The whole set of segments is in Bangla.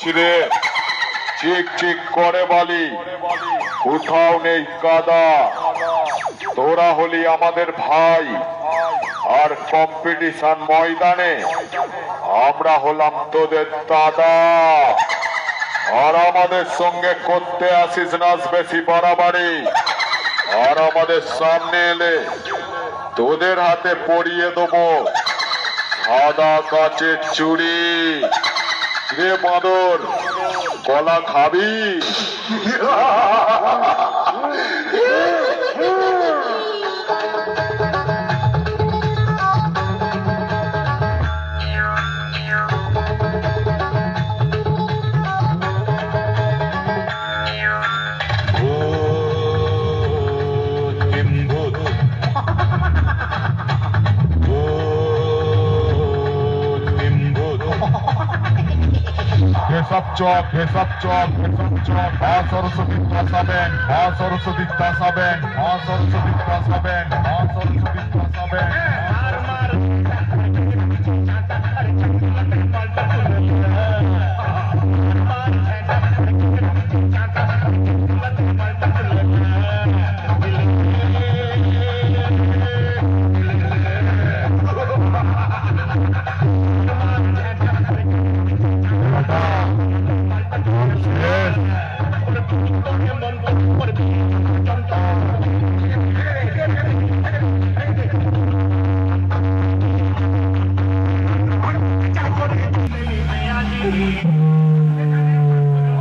রে চিক চিক করে বালি, কোথাও নেই কাদা। তোরা হলি আমাদের ভাই, আর কম্পিটিশন ময়দানে আমরা হলাম তোদের দাদা। আর আমাদের সঙ্গে করতে আসিস নাচ বেশি বাড়াবাড়ি। আর আমাদের সামনে এলে তোদের হাতে পরিয়ে দেবো সাদা কাচের চুড়ি। রে বাঁদর, কলা খাবি? হেসাব চক, হেসাব চক, হেসাব চক। মা সরস্বতী দাসাবেন, মা সরস্বতী দাসাবেন, মা সরস্বতী দাসাবেন, মা সরস্বতী দাসাবেন।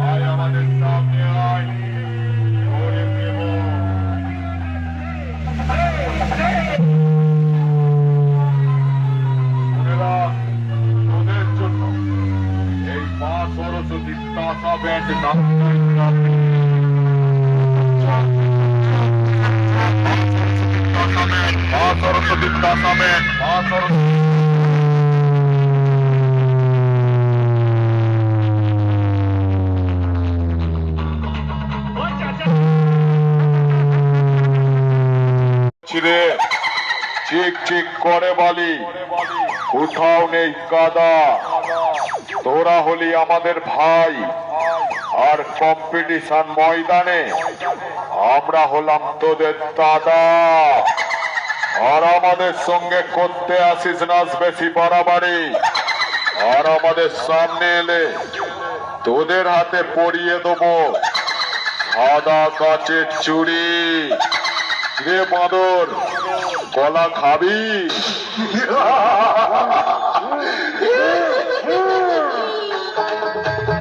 আয় আমাদের সামনে আয়, করে দেব। বোনেরা, তোদের জন্য এই মা সরস্বতী তাসা ব্যান্ড নাম মা সরস্বতী তাসা ব্যান্ড, মা সরস্বতী। রে চিক চিক করে বালি, কোথাও নেই কাদা। তোরা হলি আমাদের ভাই, আর কম্পিটিশন ময়দানে আমরা হলাম তোদের দাদা। আর আমাদের সঙ্গে করতে আসিস নাচ বেশি বাড়াবাড়ি। আর আমাদের সামনে এলে তোদের হাতে পরিয়ে দেবো সাদা কাচের চুড়ি। রে বাঁদর, কলা খাবি?